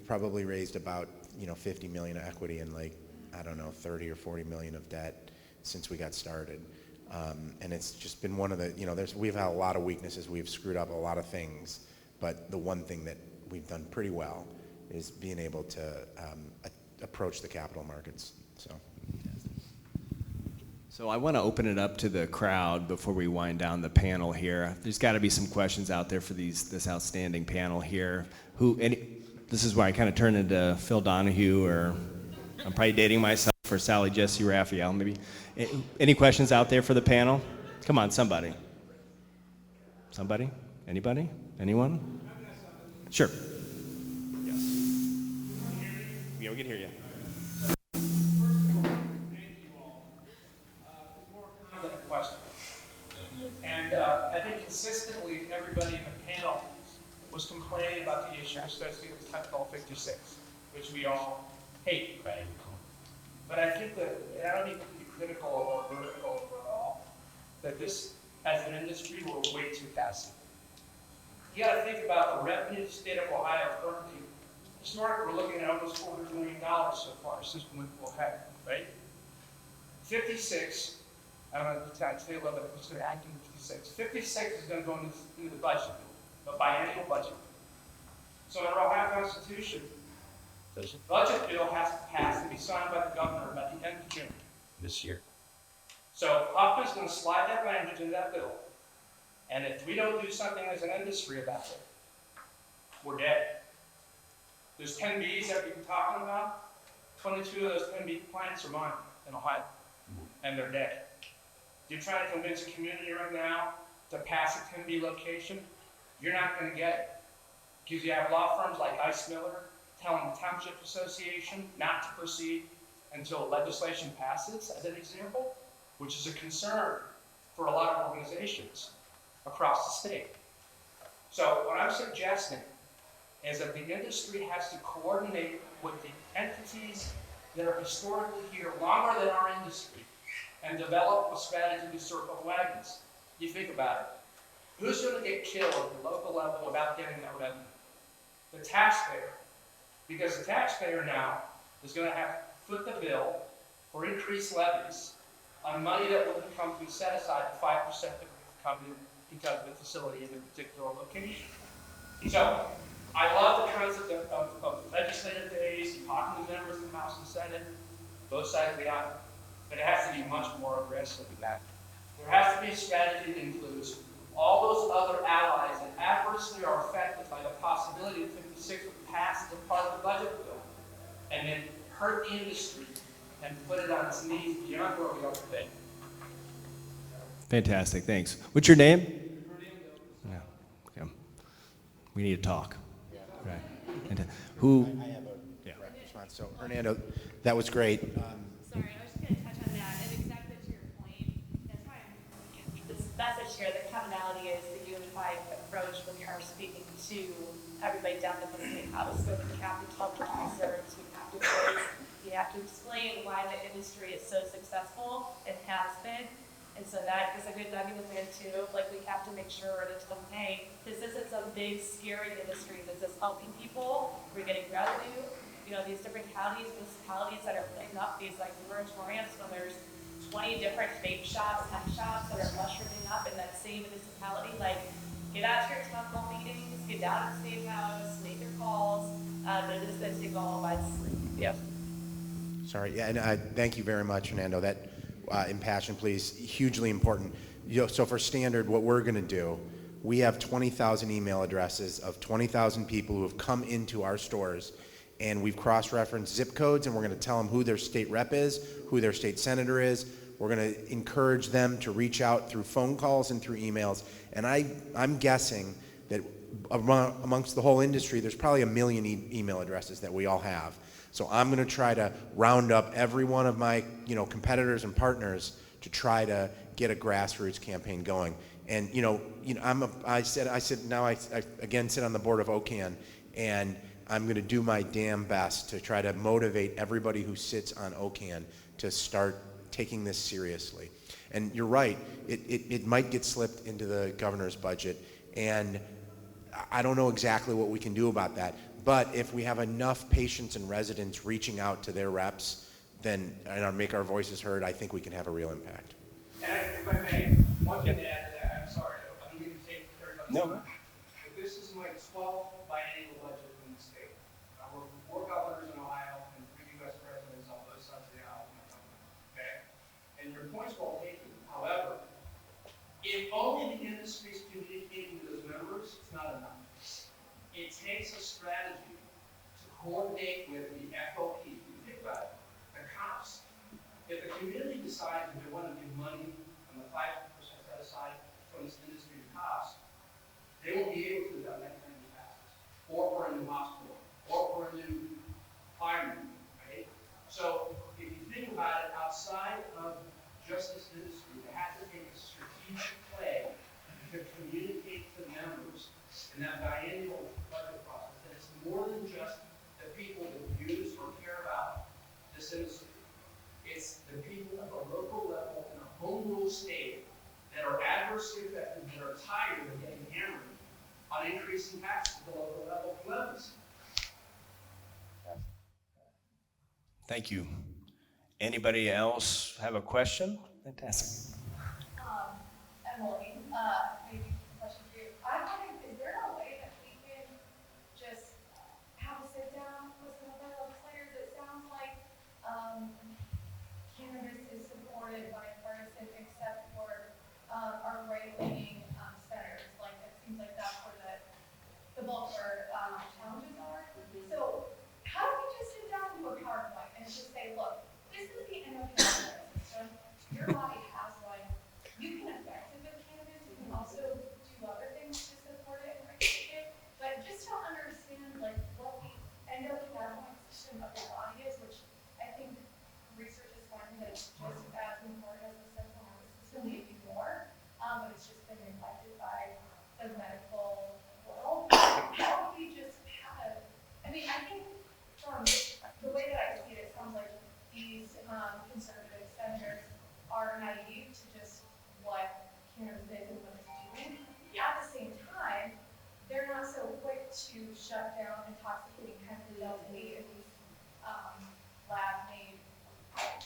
S7: probably raised about, you know, 50 million of equity and, like, I don't know, 30 or 40 million of debt since we got started. And it's just been one of the, you know, we've had a lot of weaknesses. We've screwed up a lot of things, but the one thing that we've done pretty well is being able to approach the capital markets.
S1: So I want to open it up to the crowd before we wind down the panel here. There's got to be some questions out there for this outstanding panel here. This is where I kind of turn into Phil Donahue, or I'm probably dating myself, or Sally Jesse Raphael maybe. Any questions out there for the panel? Come on, somebody. Somebody? Anybody? Anyone? Sure. Yes. Yeah, we can hear you.
S8: And I think consistently everybody in the panel was complaining about the issue associated with Title 56, which we all hate, right? But I think that, and I don't need to be critical or vertical overall, that this, as an industry, we're way too passive. You got to think about the revenue of the state of Ohio currently. Historically, we're looking at almost $400 million so far since we went full head, right? 56. I'm going to say a little bit, I'm going to act in 56. 56 is going to go into the budget, the biennial budget. So in our Ohio Constitution, the budget bill has to pass and be signed by the governor by the end of June this year. So Huffman's going to slide that language into that bill. And if we don't do something as an industry about it, we're dead. There's 10 Bs that we've been talking about. 22 of those 10 B plants are mine in Ohio, and they're dead. You're trying to convince a community right now to pass a 10B location, you're not going to get it. Because you have law firms like Ice Miller telling the Township Association not to proceed until legislation passes, as an example, which is a concern for a lot of organizations across the state. So what I'm suggesting is that the industry has to coordinate with the entities that are historically here longer than our industry and develop a strategy to circle the wagons. You think about it. Who's going to get killed at the local level without getting that revenue? The taxpayer. Because the taxpayer now is going to have to foot the bill for increased levies on money that will come from set aside the 5% that will come because of the facility in a particular location. So I love the concept of legislative days, talking to members of the House and Senate, both sides of the aisle. But it has to be much more aggressive than that. There has to be a strategy that includes all those other allies that adversely are affected by the possibility that 56 would pass as a part of the budget bill, and then hurt the industry and put it on its knees beyond where we are today.
S1: Fantastic, thanks. What's your name? Yeah. Okay. We need to talk. Right. And who?
S7: I have a direct response. So, Hernando, that was great.
S9: Sorry, I was just going to touch on that, and exactly to your point, that's why this message here, the commonality is the unified approach when you are speaking to everybody down at the state house. So we have to talk to concerns, we have to explain why the industry is so successful and has been. And so that is a good nugget within too. Like, we have to make sure that, hey, this isn't some big scary industry that's just helping people. We're getting revenue. You know, these different counties, municipalities that are putting up these like moratoriums when there's 20 different vape shops, hemp shops that are mushrooming up in that same municipality. Like, get out to your town hall meetings, get down to the state house, make your calls. But it is going to take all of us. Yeah.
S7: Sorry, yeah, and thank you very much, Hernando. That impassion, please, hugely important. So for standard, what we're going to do, we have 20,000 email addresses of 20,000 people who have come into our stores, and we've cross-referenced zip codes, and we're going to tell them who their state rep is, who their state senator is. We're going to encourage them to reach out through phone calls and through emails. And I'm guessing that amongst the whole industry, there's probably 1 million email addresses that we all have. So I'm going to try to round up every one of my, competitors and partners to try to get a grassroots campaign going. And I said now I again sit on the board of OCAN, and I'm going to do my damn best to try to motivate everybody who sits on OCAN to start taking this seriously. And you're right, it might get slipped into the governor's budget, and I don't know exactly what we can do about that. But if we have enough patients and residents reaching out to their reps, then and make our voices heard, I think we can have a real impact.
S8: And if I may, one thing to add to that, I'm sorry, I don't mean to take everybody's time. But this is my 12th biennial budget in the state. I work with 4 governors in Ohio and 3 U.S. presidents on both sides of the aisle in my company. Okay? And your point's well taken. However, if only the industry is communicating to those members, it's not enough. It takes a strategy to coordinate with the FOP. You think about it, the cops. If the community decides that they want to give money on the 5% set aside from this industry to cops, they won't be able to do that next time it passes, or for a new hospital, or for a new fireman, right? So if you think about it, outside of just this industry, they have to take a strategic play to communicate to members in that biennial budget process. And it's more than just the people that use or care about this industry. It's the people at the local level in a home rule state that are adversely affected, that are tired of getting hammered on increasing taxes at the local level from others.
S1: Thank you. Anybody else have a question? Fantastic.
S10: Emilie, maybe a question for you. I'm wondering, is there a way that we can just have a sit down with some of our legislators? It sounds like cannabis is supported by bipartisan, except for our right-leaning senators. Like, it seems like that's where the bulk of our challenges are. So how do we just sit down and do a PowerPoint and just say, look, this is the endocannabinoid system. Your body has one. You can affect it with cannabis. You can also do other things to support it and regulate it. But just to understand, like, what the endocannabinoid system of your body is, which I think research is finding that it's just as important as the central nervous system, maybe more. But it's just been neglected by the medical world. How do we just have? I mean, I think from the way that I see it, it sounds like these conservative senators are naive to just what cannabis is and what it's doing. At the same time, they're not so quick to shut down intoxicating chemicals and these lab-made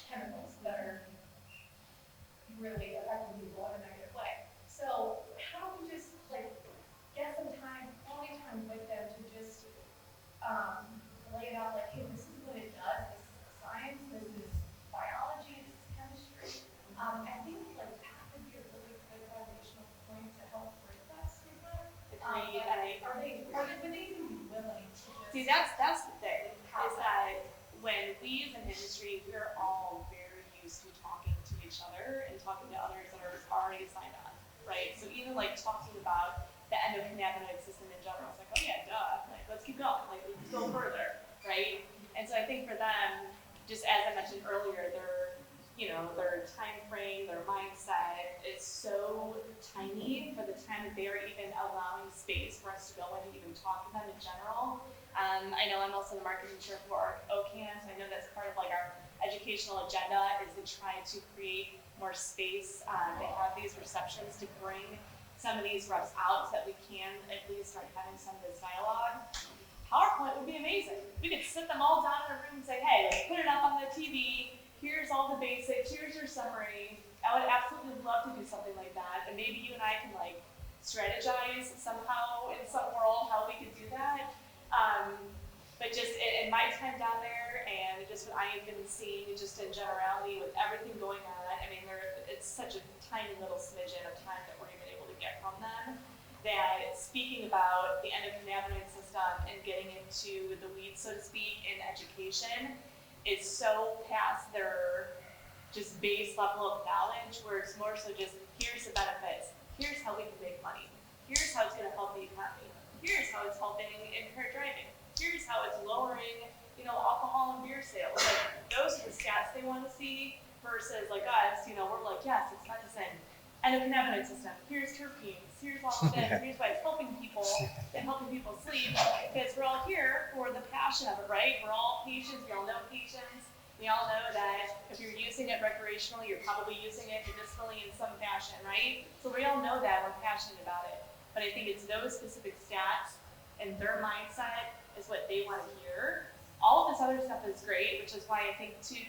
S10: chemicals that are really affecting people in a negative way. So how do we
S9: See, that's the thing, is that when we as an industry, we're all very used to talking to each other and talking to others that are already signed on, right? So even like talking about the endocannabinoid system in general, it's like, oh yeah, duh, like let's keep going, like let's go further, right? And so I think for them, just as I mentioned earlier, their time frame, their mindset is so tiny for the time that they are even allowing space for us to go in and even talk to them in general. I know I'm also the marketing chair for OCAN, so I know that's part of like our educational agenda is to try to create more space to have these receptions to bring some of these reps out so that we can at least start having some of this dialogue. PowerPoint would be amazing. We could sit them all down in a room and say, hey, let's put it up on the TV. Here's all the basics. Here's your summary. I would absolutely love to do something like that. And maybe you and I can like strategize somehow in some world how we could do that. But just in my time down there and just what I have been seeing just in generality with everything going on, I mean, it's such a tiny little smidgen of time that we're even able to get from them. That speaking about the endocannabinoid system and getting into the weeds, so to speak, in education is so past their just base level of knowledge, where it's more so just, here's the benefits, here's how we can make money, here's how it's gonna help the economy, here's how it's helping impaired driving, here's how it's lowering, alcohol and beer sales. Like, those are the stats they wanna see versus like us, we're like, yes, it's not the same. Endocannabinoid system, here's terpenes, here's all of this, here's why it's helping people and helping people sleep, because we're all here for the passion of it, right? We're all patients, we all know patients, we all know that if you're using it recreationally, you're probably using it medicinally in some fashion, right? So we all know that, we're passionate about it. But I think it's those specific stats and their mindset is what they want to hear. All of this other stuff is great, which is why I think too,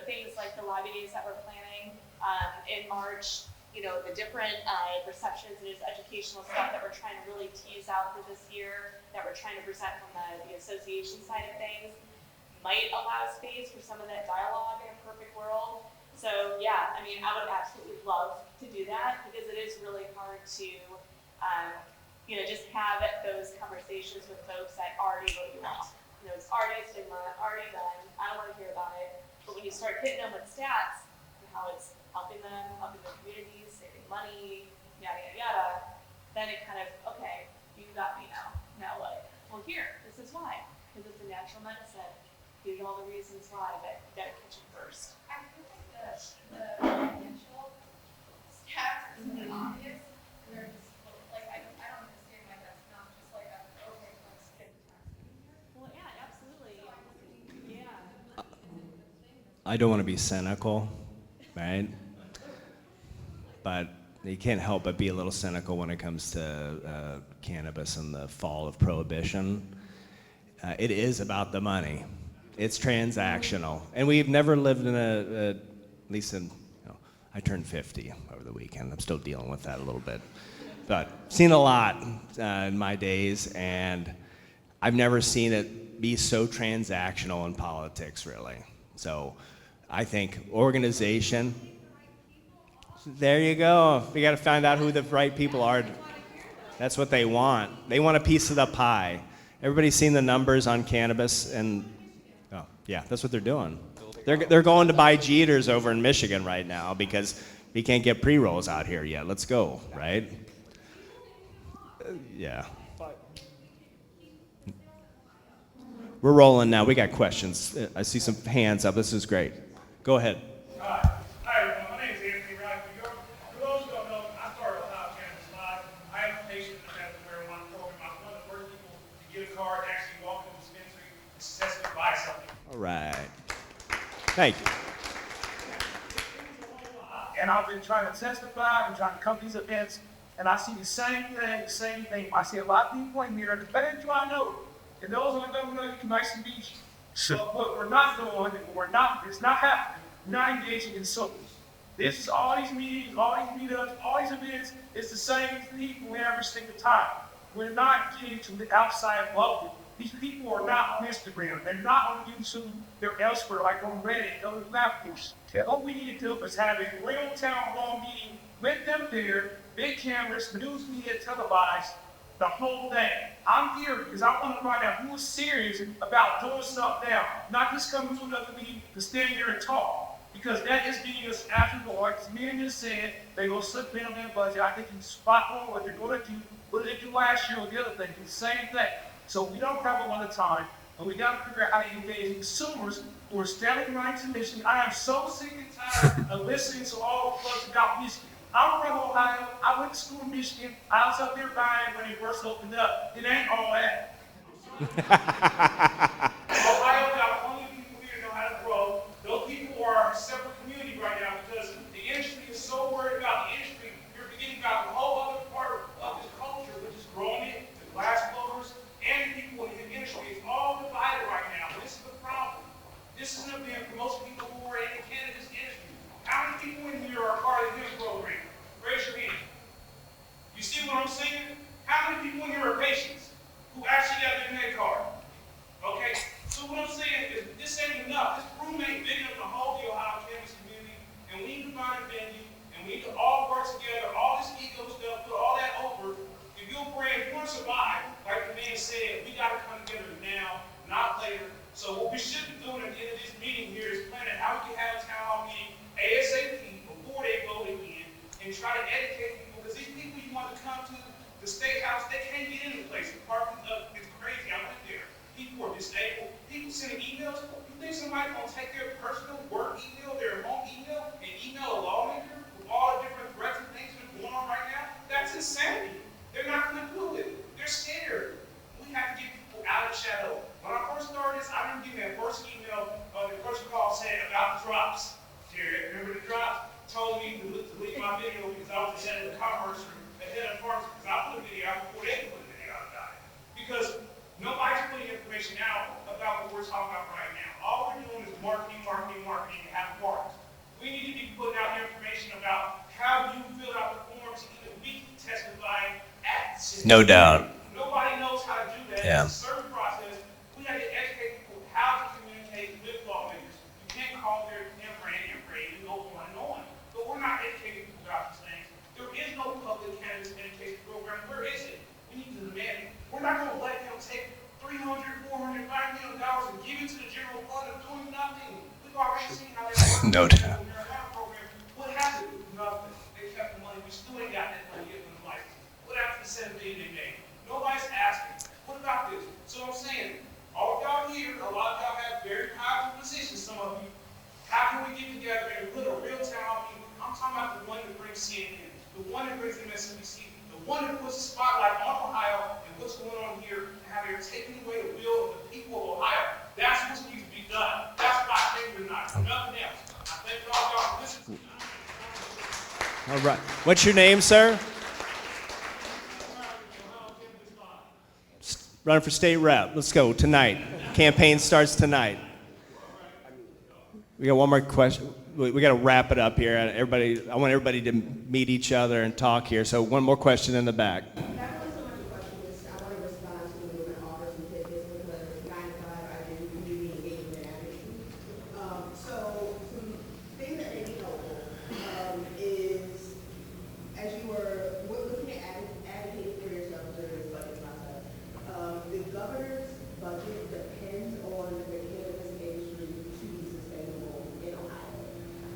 S9: things like the lobby days that we're planning in March, the different receptions and just educational stuff that we're trying to really tease out for this year, that we're trying to present from the association side of things, might allow space for some of that dialogue in a perfect world. So yeah, I mean, I would absolutely love to do that because it is really hard to, just have those conversations with folks that already know you want. It's already a stigma, already done, I don't want to hear about it. But when you start hitting them with stats and how it's helping them, helping their communities, saving money, yada, yada, yada, then it kind of, okay, you got me now. Now what? Well, here, this is why. Because it's a natural medicine. These are all the reasons why that catch you first.
S10: I feel like the financial stats are so obvious. They're just like, I don't understand why that's not just like okay, let's get the tax.
S9: Well, yeah, absolutely. Yeah.
S1: I don't want to be cynical, right? But you can't help but be a little cynical when it comes to cannabis and the fall of prohibition. It is about the money. It's transactional. And we've never lived in at least in, I turned 50 over the weekend. I'm still dealing with that a little bit. But seen a lot in my days, and I've never seen it be so transactional in politics, really. So I think organization, there you go. We got to find out who the right people are. That's what they want. They want a piece of the pie. Everybody's seen the numbers on cannabis, and oh, yeah, that's what they're doing. They're going to buy Jeeters over in Michigan right now because we can't get pre-rolls out here yet. Let's go, right? Yeah. We're rolling now. We got questions. I see some hands up. This is great. Go ahead.
S8: Hi, everyone. My name is Anthony Wright. For those who don't know, I started Ohio Cannabis Live. I am a patient in the medical marijuana program. I'm one of the first people to get a card, actually walk to the dispensary, and successfully buy something.
S1: All right. Thank you.
S8: And I've been trying to testify and trying to come to these events, and I see the same thing. I see a lot of people in here, the better you I know. And those who don't know, it's nice to meet you. So what we're not doing, it's not happening. We're not engaging in circles. This is all these meetings, all these meetups, all these events, it's the same people every single time. We're not getting to the outside bubble. These people are not on Instagram. They're not on YouTube. They're elsewhere, like on Reddit, other platforms. All we need to do is have a real town hall meeting with them there, big cameras, news media televised, the whole thing. I'm here because I want to find out who's serious about doing stuff now, not just coming to another meeting to stand here and talk. Because that is being us after the Lord. As Miriam just said, they're going to slip in on their budget. I think he's spot on what they're going to do. What did they do last year with the other thing? The same thing. So we don't have a lot of time, and we got to figure out how to engage consumers who are standing right to Michigan. I am so sick and tired of listening to all the folks about Michigan. I'm from Ohio. I went to school in Michigan. I was up there buying when they first opened up. It ain't all that. Ohio got plenty of people here who know how to grow. Those people are a separate community right now because the industry is so worried about the industry. You're forgetting about the whole other part of this culture, which is growing it, the glass blowers, and the people in the industry. It's all divided right now. This is the problem. This is an event for most people who are in the cannabis industry. How many people in here are part of the HIMSS program? Raise your hand. You see what I'm saying? How many people in here are patients who actually got their med card? Okay, so what I'm saying is this ain't enough. This room ain't big enough to hold the Ohio cannabis community, and we need to find a venue, and we need to all work together. All this ego stuff, put all that over. If you're brand, if you want to survive, like the man said, we got to come together now, not later. So what we should be doing at the end of this meeting here is planning how we can have a town hall meeting ASAP before they vote again, and try to educate people, because these people you want to come to the state house, they can't get in the place. The parking it's crazy. I went there. People are disabled. People sending emails. You think somebody's going to take their personal work email, their home email, and email a lawmaker with all the different threats and things that are going on right now? That's insanity. They're not going to do it. They're scared. We have to get people out of the shadow. When I first started this, I remember getting that first email, the first call saying about the drops. Jerry, remember the drops? Told me to leave my video because I was the head of the commerce, the head of parts, because I put a video out before they put a video out about it. Because nobody's putting information out about what we're talking about right now. All we're doing is marketing, and have parties. We need to be putting out information about how you fill out the forms and even be testifying at the city.
S1: No doubt.
S8: Nobody knows how to do that.
S1: Yeah.
S8: It's a certain process. We have to educate people how to communicate with lawmakers. You can't call their camera and go on and on. But we're not educating people about these things. There is no public cannabis education program. Where is it? We need to demand it. We're not going to let them take $300, $400, $5 million and give it to the general fund of doing nothing. We've already seen how they work.
S1: No doubt.
S8: Program. What happened? Nothing. They kept the money. We still ain't got that money given them license. What happened to $7 billion they made? Nobody's asking. What about this? So I'm saying, all of y'all here, a lot of y'all have very powerful positions, some of you. How can we get together and put a real town meeting? I'm talking about the one that brings CNN, the one that brings MSNBC, the one that puts the spotlight on Ohio and what's going on here, and how they're taking away the will of the people of Ohio. That's what needs to be done. That's what I think tonight. Nothing else. I thank all y'all for listening.
S1: All right. What's your name, sir? Running for state rep. Let's go tonight. Campaign starts tonight. We got one more question. We got to wrap it up here. I want everybody to meet each other and talk here. So one more question in the back.
S11: That wasn't so much a question. I want to respond to the movement offers and tidbits because 9 to 5 I do community engagement advocacy. So some things that may be helpful is as you were looking at advocating for yourself during this budget process, the governor's budget depends on the cannabis industry to be sustainable in Ohio.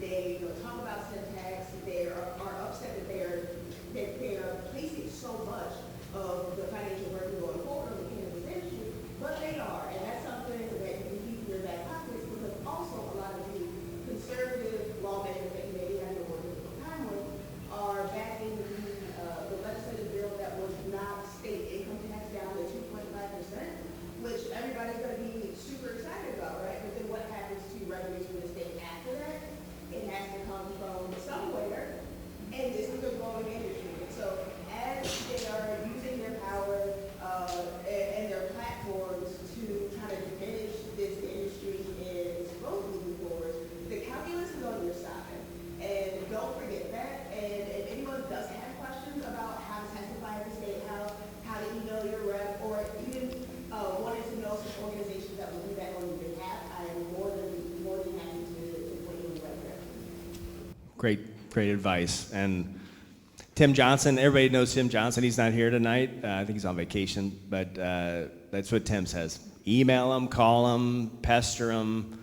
S11: They talk about Cintas. They are upset that they are placing so much of the financial burden going forward on the cannabis industry, but they are, and that's something that you can keep in your back pocket because also a lot of the conservative lawmakers that you maybe have to work with time with are backing the legislative bill that would knock state income tax down to 2.5%, which everybody's going to be super excited about, right? But then what happens to revenues for the state after that? It has to come from somewhere, and this is the growing industry. And so as they are using their power and their platforms to kind of diminish this industry and supposedly move forward, the calculus is on your side. And don't forget that. And if anyone does have questions about how to testify at the state house, how to email your rep, or even wanted to know some organizations that will do that on your behalf, I am more than happy to point you in the right direction.
S1: Great advice. And Tim Johnson, everybody knows Tim Johnson. He's not here tonight. I think he's on vacation, but that's what Tim says. Email him, call him, pester him,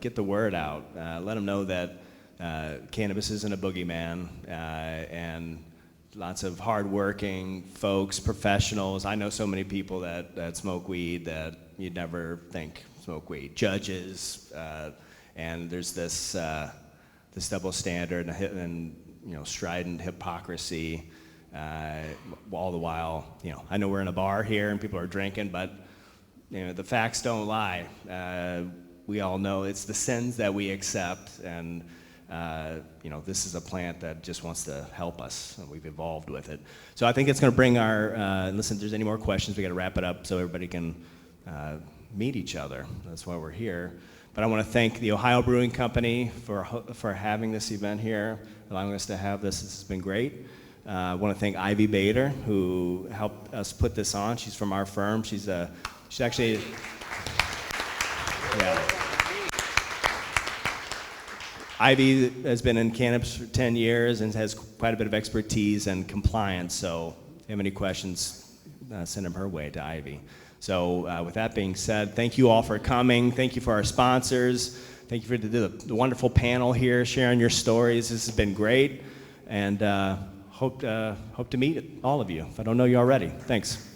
S1: get the word out. Let him know that cannabis isn't a boogeyman, and lots of hardworking folks, professionals. I know so many people that smoke weed that you'd never think smoke weed. Judges, and there's this double standard and strident hypocrisy. All the while, I know we're in a bar here and people are drinking, but the facts don't lie. We all know it's the sins that we accept, and this is a plant that just wants to help us, and we've evolved with it. So I think it's going to bring listen, if there's any more questions, we got to wrap it up so everybody can meet each other. That's why we're here. But I want to thank the Ohio Brewing Company for having this event here, allowing us to have this. This has been great. I want to thank Ivy Bader, who helped us put this on. She's from our firm. She's actually, yeah. Ivy has been in cannabis for 10 years and has quite a bit of expertise and compliance. So if you have any questions, send them her way to Ivy. So with that being said, thank you all for coming. Thank you for our sponsors. Thank you for the wonderful panel here, sharing your stories. This has been great. And hope to meet all of you if I don't know you already. Thanks.